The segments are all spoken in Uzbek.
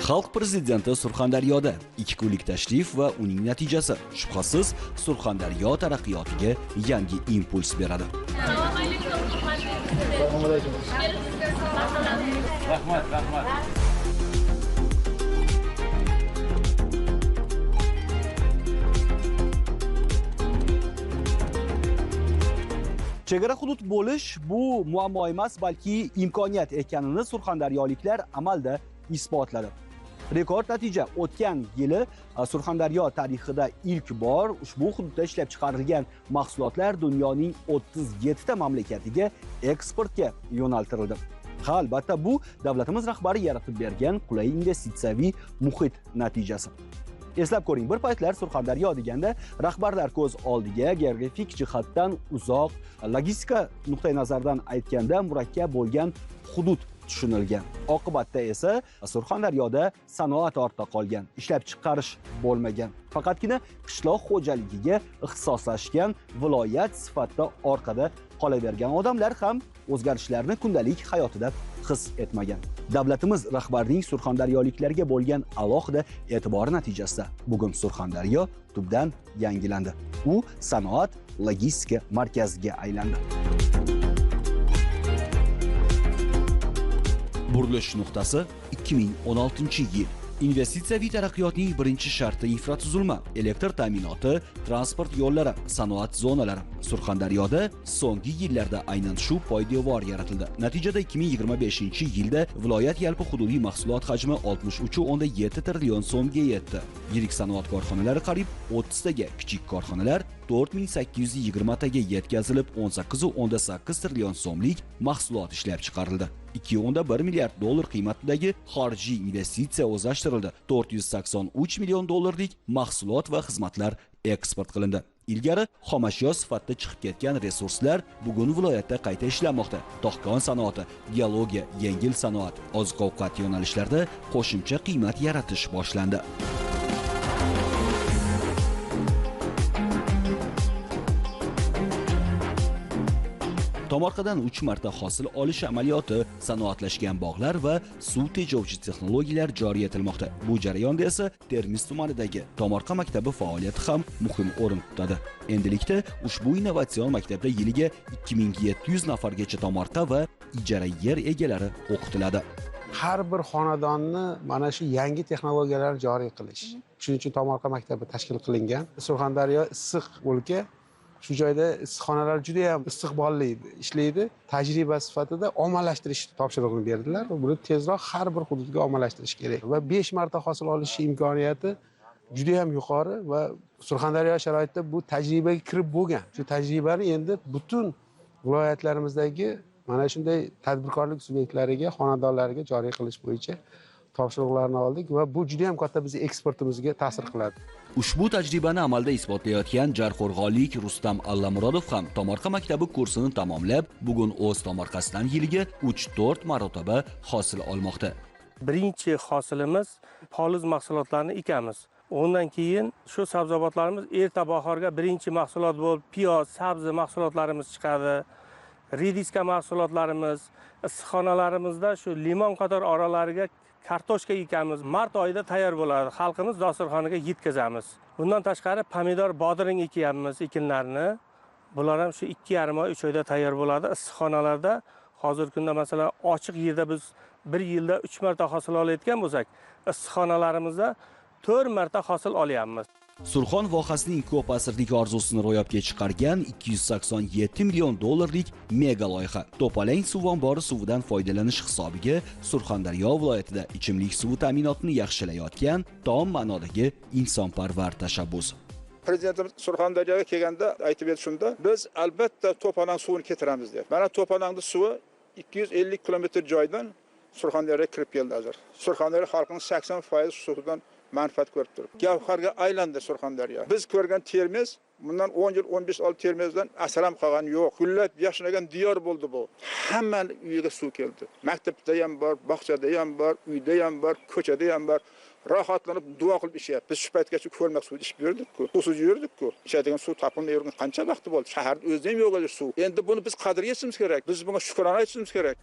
Xalq prezidenti Surxondaryoda 2 kunlik tashrif va uning natijasi shubhasiz Surxondaryo taraqqiyotiga yangi impuls beradi. Rahmat. Chegara hudud bo'lish bu muammo emas, balki imkoniyat ekanini surxondaryoliklar amalda isbotladi. Rekord natija o'tgan yili Surxondaryo tarixida ilk bor ushbu hududda ishlab chiqarilgan mahsulotlar dunyoning 37 ta mamlakatiga eksportga yo'naltirildi. Ha, albatta bu davlatimiz rahbari yaratib bergan qulay investitsiyaviy muhit natijasi. Eslab ko'ring, bir paytlar Surxondaryo deganda rahbarlar ko'z oldiga geografik jihatdan uzoq, logistika nuqtai nazaridan aytganda murakkab bo'lgan hudud tushunilgan. Oqibatda esa Surxondaryoda sanoat ortda qolgan, ishlab chiqarish bo'lmagan. Faqatgina qishloq xo'jaligiga ixtisoslashgan viloyat sifatida orqada qolavergan odamlar ham o'zgarishlarni kundalik hayotida his etmagan. Davlatimiz rahbarining surxondaryoliklarga bo'lgan alohida e'tibori natijasida bugun Surxondaryo tubdan yangilandi. U sanoat, logistika markaziga aylandi. Burilish nuqtasi 2016-yil. Investitsiyaviy taraqqiyotning birinchi sharti infratuzilma, elektr ta'minoti, transport yo'llari, sanoat zonalari. Surxondaryoda so'nggi yillarda aynan shu poydevor yaratildi. Natijada 2025-yilda viloyat yalpi hududiy mahsulot hajmi 63.7 trillion so'mga yetdi. Yirik sanoat korxonalari qariyb 30 taga, kichik korxonalar 4820 taga yetkazilib 18.8 trillion so'mlik mahsulot ishlab chiqarildi. 2.1 milliard dollar qiymatidagi xorijiy investitsiya o'zlashtirildi. 483 million dollarlik mahsulot va xizmatlar eksport qilindi. Ilgari xomashyo sifatida chiqib ketgan resurslar bugun viloyatda qayta ishlanmoqda. Tog'kon sanoati, geologiya, yengil sanoat, oziq-ovqat yo'nalishlarida qo'shimcha qiymat yaratish boshlandi. Tomorqadan 3 marta hosil olish amaliyoti, sanoatlashgan bog'lar va suv tejovchi texnologiyalar joriy etilmoqda. Bu jarayonda esa Termiz tumanidagi Tomorqa maktabi faoliyati ham muhim o'rin tutadi. Endilikda ushbu innovatsion maktabda yiliga 2700 nafargacha tomorqa va ijara yer egalari o'qitiladi. Har bir xonadonni mana shu yangi texnologiyalar joriy qilish. Shuning uchun Tomorqa maktabi tashkil qilingan. Surxondaryo issiq o'lka. Shu joyda issiqxonalar juda ham istiqbolli ishlaydi. Tajriba sifatida ommalashtirish topshirig'ini berdilar. Buni tezroq har bir hududga ommalashtirish kerak. Va 5 marta hosil olish imkoniyati juda ham yuqori va Surxondaryo sharoitida bu tajribaga kirib bo'lgan. Shu tajribani endi butun viloyatlarimizdagi mana shunday tadbirkorlik subyektlariga, xonadonlariga joriy qilish bo'yicha topshiriqlarni oldik va bu juda ham katta bizning eksportimizga ta'sir qiladi. Ushbu tajribani amalda isbotlayotgan Jarqo'rg'onlik Rustam Allamurodov ham Tomorqa maktabi kursini tamomlab, bugun o'z tomorqasidan yiliga 3-4 marotaba hosil olmoqda. Birinchi hosilimiz poliz mahsulotlarni ekamiz. Undan keyin shu sabzavotlarimiz erta bahorga birinchi mahsulot bo'lib, piyoz, sabzi mahsulotlarimiz chiqadi. Rediska mahsulotlarimiz, issiqxonalarimizda shu limon qator oralariga kartoshka ekamiz. Mart oyida tayyor bo'ladi. Xalqimiz dasturxoniga yetkazamiz. Bundan tashqari pomidor, bodring ekyapmiz ekinlarni. Bular ham shu 2,5 oy, 3 oyda tayyor bo'ladi. Issiqxonalarda hozirgi kunda masalan ochiq yerda biz 1 yilda 3 marta hosil olayotgan bo'lsak, issiqxonalarimizda 4 marta hosil olyapmiz. Surxon vohasining ko'p asrlik orzusini ro'yobga chiqargan 287 million dollarlik mega loyiha. To'palang suv ombori suvidan foydalanish hisobiga Surxondaryo viloyatida ichimlik suvi ta'minotini yaxshilayotgan tom ma'nodagi insonparvar tashabbus. Prezidentimiz Surxondaryoga kelganda aytib edi shunda, biz albatta To'palang suvini keltiramiz deb. Mana To'palangning suvi 250 kilometr joydan Surxondaryoga kirib keldi hozir. Surxondaryo xalqining 80% suvidan manfaat ko'rib turib. Gavharga aylandi Surxondaryo. Biz ko'rgan Termiz, bundan 10 yil, 15 yil Termizdan asram qolgan yo'q. Gullab yashnagan diyor bo'ldi bu. Hamma uyiga suv keldi. Maktabda ham bor, bog'chada ham bor, uyda ham bor, ko'chada ham bor. Rohatlanib duo qilib ishyapti. Biz shu paytgacha ko'lmak suv ichib yurdik-ku. Suvsiz yurdik-ku. Ichadigan suv topilmay yurgan qancha vaqt bo'ldi. Shaharda o'zida ham yo'q edi suv. Endi buni biz qadriga yetishimiz kerak. Biz bunga shukrona aytishimiz kerak.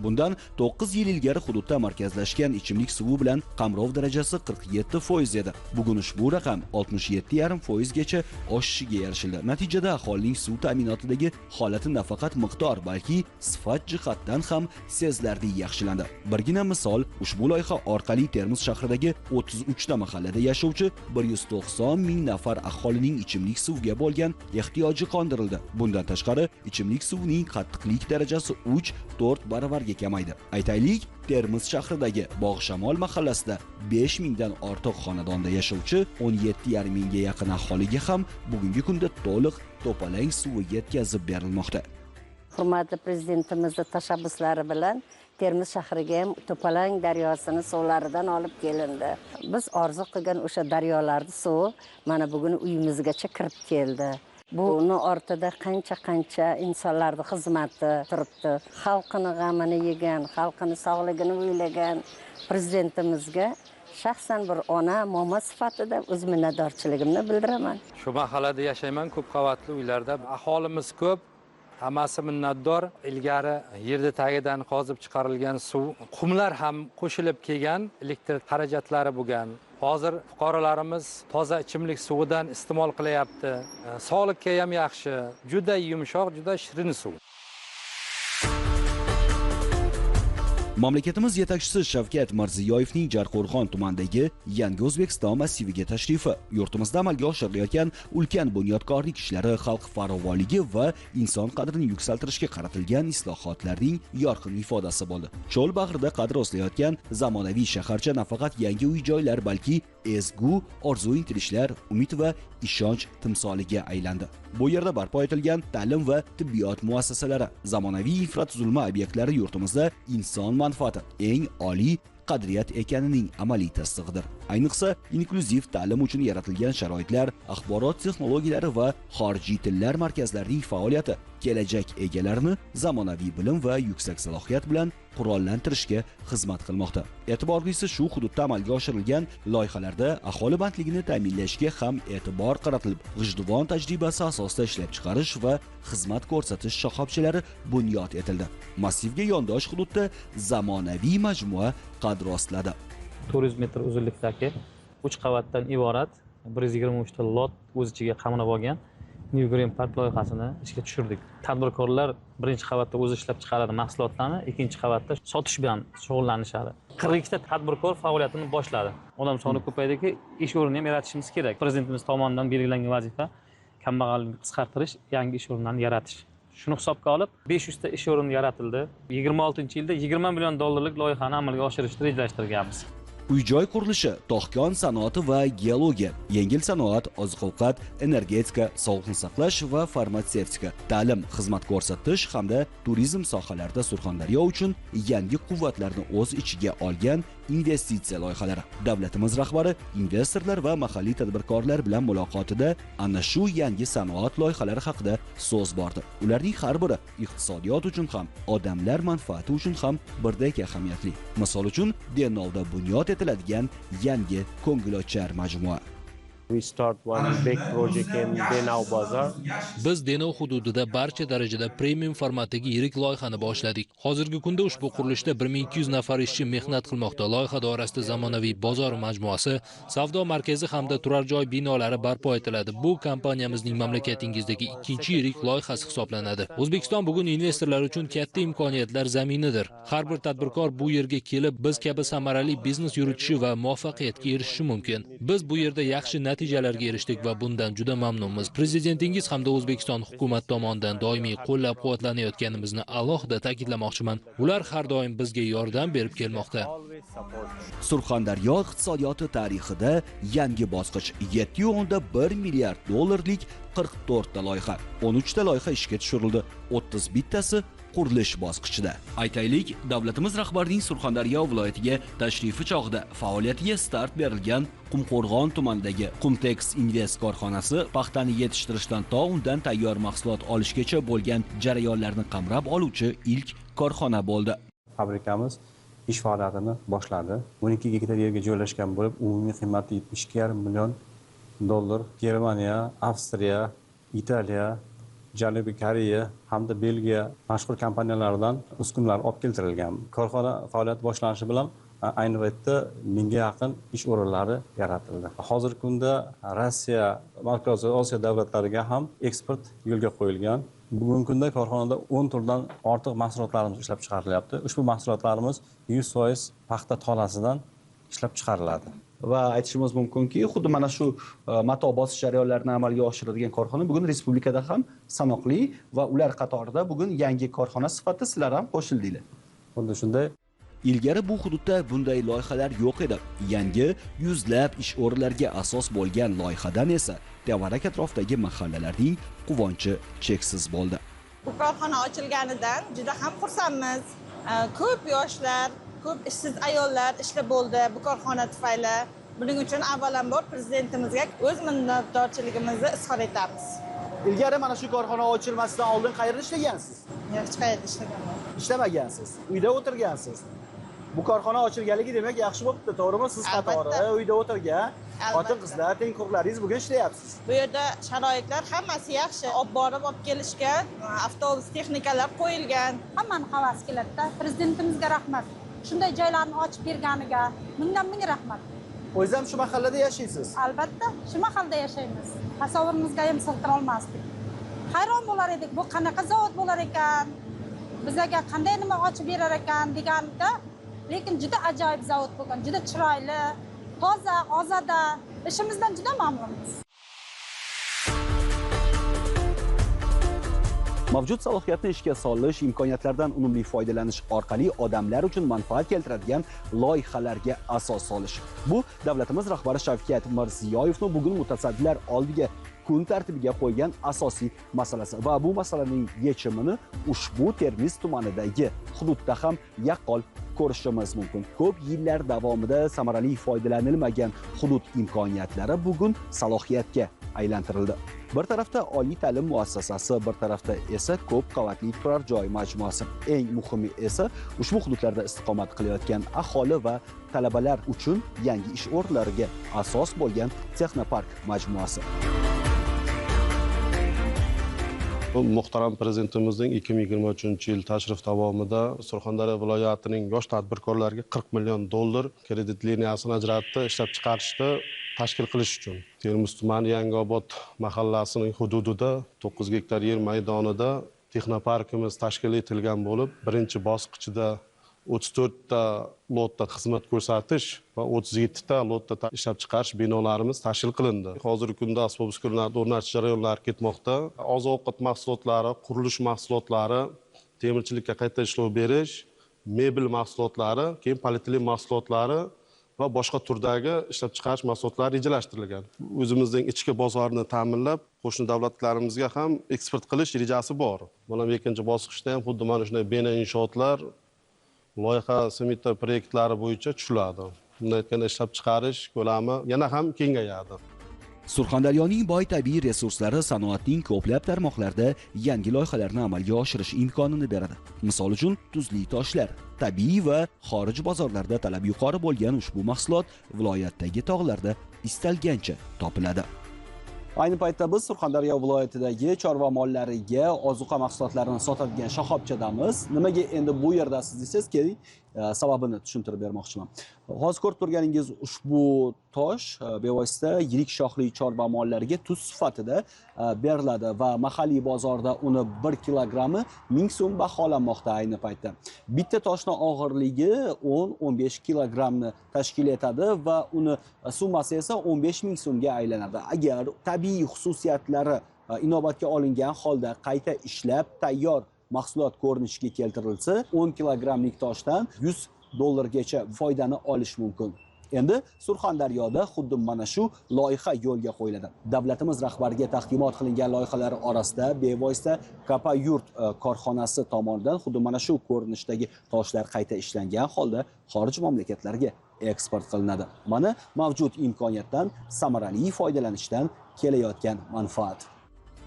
Bundan 9 yil ilgari hududda markazlashgan ichimlik suvi bilan qamrov darajasi 47% edi. Bugun ushbu raqam 67,5% gacha oshishiga erishildi. Natijada aholining suv ta'minotidagi holati nafaqat miqdor, balki sifat jihatdan ham sezilarli yaxshilandi. Birgina misol, ushbu loyiha orqali Termiz shahridagi 33 ta mahallada yashovchi 190 ming nafar aholining ichimlik suvga bo'lgan ehtiyoji qondirildi. Bundan tashqari, ichimlik suvining qattiqlik darajasi 3-4 baravarga kamaydi. Aytaylik, Termiz shahridagi Bog'shamol mahallasida 5 mingdan ortiq xonadonda yashovchi 17,5 mingga yaqin aholiga ham bugungi kunda to'liq to'palang suvi yetkazib berilmoqda. Hurmatli prezidentimizning tashabbuslari bilan Termiz shahriga ham To'palang daryosini suvlaridan olib kelindi. Biz orzu qilgan o'sha daryolarning suvi mana bugun uyimizgacha kirib keldi. Buni ortida qancha insonlarning xizmati turibdi. Xalqini g'amini yegan, xalqini sog'ligini o'ylagan prezidentimizga shaxsan bir ona, momo sifatida o'z minnatdorchiligimni bildiraman. Shu mahallada yashayman, ko'p qavatli uylarda aholimiz ko'p. Hammasi minnatdor. Ilgari yerda tagidan qozib chiqarilgan suv, qumlar ham qo'shilib kelgan, elektr xarajatlari bo'lgan. Hozir fuqarolarimiz toza ichimlik suvidan iste'mol qilyapti. Sog'likka ham yaxshi, juda yumshoq, juda shirin suv. Mamlakatimiz yetakchisi Shavkat Mirziyoyevning Jarqo'rg'on tumanidagi Yangi O'zbekiston massiviga tashrifi yurtimizda amalga oshirilayotgan ulkan bunyodkorlik ishlari, xalq farovonligi va inson qadrini yuksaltirishga qaratilgan islohotlarning yorqin ifodasi bo'ldi. Cho'l bag'rida qad rostlayotgan zamonaviy shaharcha nafaqat yangi uy-joylar, balki ezgu orzu intilishlar, umid va ishonch timsoliga aylandi. Bu yerda barpo etilgan ta'lim va tibbiyot muassasalari, zamonaviy infratuzilma obyektlari yurtimizda inson manfaati eng oliy qadriyat ekanining amaliy tasdig'idir. Ayniqsa, inklyuziv ta'lim uchun yaratilgan sharoitlar, axborot texnologiyalari va xorijiy tillar markazlarining faoliyati kelajak egalarini zamonaviy bilim va yuksak salohiyat bilan qurollantirishga xizmat qilmoqda. E'tiborlisi shu hududda amalga oshirilgan loyihalarda aholi bandligini ta'minlashga ham e'tibor qaratilib, g'ijduvon tajribasi asosida ishlab chiqarish va xizmat ko'rsatish shoxobchalari bunyod etildi. Massivga yondosh hududda zamonaviy majmua qad rostladi. 400 metr uzunlikdagi 3 qavatdan iborat 123 ta lot o'z ichiga qamrab olgan New Green Park loyihasini ishga tushirdik. Tadbirkorlar birinchi qavatda o'zi ishlab chiqaradi mahsulotlarni, ikkinchi qavatda sotish bilan shug'ullanishadi. 42 ta tadbirkor faoliyatini boshladi. Odam soni ko'paydiki, ish o'rnini ham yaratishimiz kerak. Prezidentimiz tomonidan belgilangan vazifa kambag'allikni qisqartirish, yangi ish o'rinlarini yaratish. Shuni hisobga olib 500 ta ish o'rini yaratildi. 26-yilda $20 million loyihani amalga oshirishni rejalashtirganmiz. Uy-joy qurilishi, tog'kon sanoati va geologiya, yengil sanoat, oziq-ovqat, energetika, sog'liqni saqlash va farmatsevtika, ta'lim, xizmat ko'rsatish hamda turizm sohalarida Surxondaryo uchun yangi quvvatlarni o'z ichiga olgan investitsiya loyihalari. Davlatimiz rahbari investorlar va mahalliy tadbirkorlar bilan muloqotida ana shu yangi sanoat loyihalari haqida so'z bordi. Ularning har biri iqtisodiyot uchun ham, odamlar manfaati uchun ham birdek ahamiyatli. Misol uchun, Denovda bunyod etiladigan yangi ko'ngilochar majmua. Biz Denov hududida barcha darajada premium formatdagi yirik loyihani boshladik. Hozirgi kunda ushbu qurilishda 1200 nafar ishchi mehnat qilmoqda. Loyiha doirasida zamonaviy bozor majmuasi, savdo markazi hamda turar joy binolari barpo etiladi. Bu kompaniyamizning mamlakatingizdagi ikkinchi yirik loyihasi hisoblanadi. O'zbekiston bugun investorlar uchun katta imkoniyatlar zaminidir. Har bir tadbirkor bu yerga kelib, biz kabi samarali biznes yuritishi va muvaffaqiyatga erishishi mumkin. Biz bu yerda yaxshi natijalarga erishdik va bundan juda mamnunmiz. Prezidentingiz hamda O'zbekiston hukumat tomonidan doimiy qo'llab-quvvatlanayotganimizni alohida ta'kidlamoqchiman. Ular har doim bizga yordam berib kelmoqda. Surxondaryo iqtisodiyoti tarixida yangi bosqich, $7.1 milliard 44 ta loyiha, 13 ta loyiha ishga tushirildi, 31 tasi qurilish bosqichida. Aytaylik, davlatimiz rahbarining Surxondaryo viloyatiga tashrifi chog'ida faoliyatiga start berilgan Qumqo'rg'on tumanidagi Qumtex Invest korxonasi paxtani yetishtirishdan to undan tayyor mahsulot olishgacha bo'lgan jarayonlarni qamrab oluvchi ilk korxona bo'ldi. Fabrikamiz ish faoliyatini boshladi. 12 gektar yerga joylashgan bo'lib, umumiy qiymati $72,5 million. Germaniya, Avstriya, Italiya, Janubiy Koreya hamda Belgiya mashhur kompaniyalaridan uskunalar olib keltirilgan. Korxona faoliyati boshlanishi bilan ayni paytda 1000 ga yaqin ish o'rinlari yaratildi. Hozirgi kunda Rossiya, Markaziy Osiyo davlatlariga ham eksport yo'lga qo'yilgan. Bugungi kunda korxonada 10 turdan ortiq mahsulotlarimiz ishlab chiqarilyapti. Ushbu mahsulotlarimiz 100% paxta tolasidan ishlab chiqariladi. Va aytishimiz mumkinki, xuddi mana shu mato bosish jarayonlarini amalga oshiradigan korxona bugun respublikada ham sanoqli va ular qatorida bugun yangi korxona sifatida sizlar ham qo'shildinglar. Xuddi shunday. Ilgari bu hududda bunday loyihalar yo'q edi. Yangi yuzlab ish o'rinlariga asos bo'lgan loyihadan esa Tevarak atrofidagi mahallalarning quvonchi cheksiz bo'ldi. Bu korxona ochilganidan juda ham xursandmiz. Ko'p yoshlar, ko'p ishsiz ayollar ishlab bo'ldi bu korxona tufayli. Buning uchun avvalambor prezidentimizga o'z minnatdorchiligimizni izhor etamiz. Ilgari mana shu korxona ochilmasidan oldin qayerda ishlagansiz? Hech qayerda ishlamaganman. Ishlamagansiz. Uyda o'tirgansiz. Bu korxona ochilganligi demak yaxshi bo'libdi, to'g'rimi? Siz qatori uyda o'tirgan xotin-qizlar, tengqurlaringiz bugun ishlayapsiz. Bu yerda sharoitlar hammasi yaxshi. Olib borib, olib kelishga avtobus texnikalar qo'yilgan. Hammani havasi keladi-da. Prezidentimizga rahmat. Shunday joylarni ochib berganiga ming rahmat. O'zingiz ham shu mahallada yashaysiz? Albatta, shu mahallada yashaymiz. Tasavvurimizga ham sig'dira olmasdik. Hayron bo'lar edik, bu qanaqa zavod bo'lar ekan, bizga qanday nima ochib berar ekan deganda, lekin juda ajoyib zavod bo'lgan, juda chiroyli, toza, ozoda, ishimizdan juda mamnunmiz. Mavjud salohiyatni ishga solish, imkoniyatlardan unumli foydalanish orqali odamlar uchun manfaat keltiradigan loyihalarga asos solish. Bu davlatimiz rahbari Shavkat Mirziyoyevning bugun mutasaddilar oldiga kun tartibiga qo'ygan asosiy masalasi va bu masalaning yechimini ushbu Termiz tumanidagi hududda ham yaqqol ko'rishimiz mumkin. Ko'p yillar davomida samarali foydalanilmagan hudud imkoniyatlari bugun salohiyatga aylantirildi. Bir tarafda oliy ta'lim muassasasi, bir tarafda esa ko'p qavatli turar joy majmuasi. Eng muhimi esa ushbu hududlarda istiqomat qilayotgan aholi va talabalar uchun yangi ish o'rinlariga asos bo'lgan Texnopark majmuasi. Muhtaram prezidentimizning 2023-yil tashrif davomida Surxondaryo viloyatining yosh tadbirkorlarga 40 million dollar kredit liniyasini ajratdi, ishlab chiqarishda tashkil qilish uchun. Termiz tumani Yangiobod mahallasining hududida 9 gektar yer maydonida texnoparkimiz tashkil etilgan bo'lib, birinchi bosqichida 34 ta lotda xizmat ko'rsatish va 37 ta lotda ishlab chiqarish binolarimiz tashkil qilindi. Hozirgi kunda asbob uskunalarni o'rnatish jarayonlari ketmoqda. Oziq-ovqat mahsulotlari, qurilish mahsulotlari, temirchilikka qayta ishlov berish, mebel mahsulotlari, keyin polietilen mahsulotlari va boshqa turdagi ishlab chiqarish mahsulotlari rejalashtirilgan. O'zimizning ichki bozorni ta'minlab, qo'shni davlatlarimizga ham eksport qilish rejasi bor. Mana ikkinchi bosqichda ham xuddi mana shunday bino inshootlar loyiha smeta proyektlari bo'yicha tushiladi. Bunday aytganda ishlab chiqarish ko'lami yana ham kengayadi. Surxondaryoning boy tabiiy resurslari sanoatning ko'plab tarmoqlarida yangi loyihalarni amalga oshirish imkonini beradi. Misol uchun, tuzli toshlar, tabiiy va xorij bozorlarida talab yuqori bo'lgan ushbu mahsulot viloyatdagi tog'larda istalgancha topiladi. Ayni paytda biz Surxondaryo viloyatidagi chorva mollariga ozuqa mahsulotlarini sotadigan shoxobchadamiz. Nimaga endi bu yerdasiz desangiz, keling, sababini tushuntirib bermoqchiman. Hozir ko'rib turganingiz ushbu tosh bevosita yirik shoxli chorva mollariga tuz sifatida beriladi va mahalliy bozorda uni 1 kilogrammi 1000 so'm baholanmoqda ayni paytda. Bitta toshning og'irligi 10-15 kilogrammni tashkil etadi va uni summasi esa 15000 so'mga aylanadi. Agar tabiiy xususiyatlari inobatga olingan holda qayta ishlab tayyor mahsulot ko'rinishiga keltirilsa, 10 kilogrammlik toshdan 100 dollargacha foydani olish mumkin. Endi Surxondaryoda xuddi mana shu loyiha yo'lga qo'yiladi. Davlatimiz rahbariga taqdimot qilingan loyihalar orasida bevosita Kapayurt korxonasi tomonidan xuddi mana shu ko'rinishdagi toshlar qayta ishlangan holda xorij mamlakatlarga eksport qilinadi. Mana mavjud imkoniyatdan samarali foydalanishdan kelayotgan manfaat.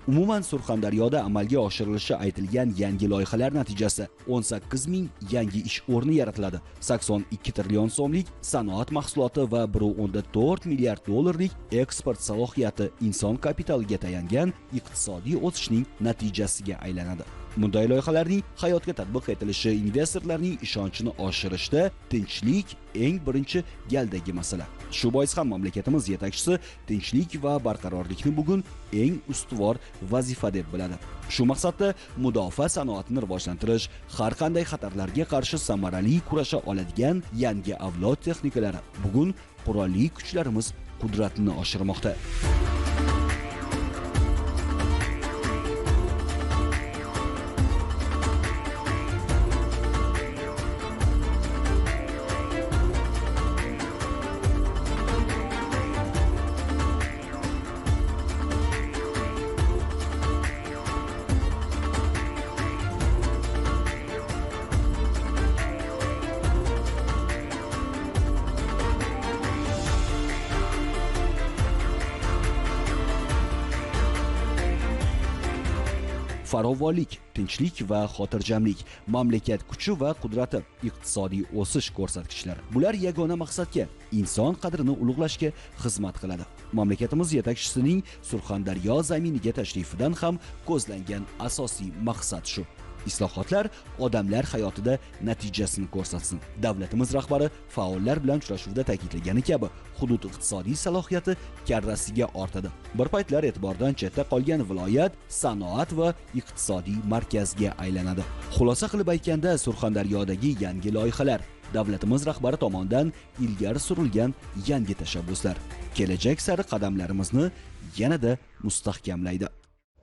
Umuman Surxondaryoda amalga oshirilishi aytilgan yangi loyihalar natijasi 18 ming yangi ish o'rni yaratiladi. 82 trillion so'mlik sanoat mahsuloti va 1.4 milliard dollarlik eksport salohiyati inson kapitaliga tayangan iqtisodiy o'sishning natijasiga aylanadi. Bunday loyihalarning hayotga tatbiq etilishi investorlarning ishonchini oshirishda tinchlik eng birinchi galdagi masala. Shu bois ham mamlakatimiz yetakchisi tinchlik va barqarorlikni bugun eng ustuvor vazifa deb biladi. Shu maqsadda mudofaa sanoatini rivojlantirish, har qanday xatarlarga qarshi samarali kurasha oladigan yangi avlod texnikalari bugun qurolli kuchlarimiz qudratini oshirmoqda. Farovonlik, tinchlik va xotirjamlik, mamlakat kuchi va qudrati, iqtisodiy o'sish ko'rsatkichlari. Bular yagona maqsadga, inson qadrini ulug'lashga xizmat qiladi. Mamlakatimiz yetakchisining Surxondaryo zaminiga tashrifidan ham ko'zlangan asosiy maqsad shu. Islohotlar odamlar hayotida natijasini ko'rsatsin. Davlatimiz rahbari faollar bilan uchrashuvda ta'kidlagani kabi, hudud iqtisodiy salohiyati karrasiga ortadi. Bir paytlar e'tibordan chetda qolgan viloyat sanoat va iqtisodiy markazga aylanadi. Xulosa qilib aytganda, Surxondaryodagi yangi loyihalar davlatimiz rahbari tomonidan ilgari surilgan yangi tashabbuslar kelajak sari qadamlarimizni yanada mustahkamlaydi.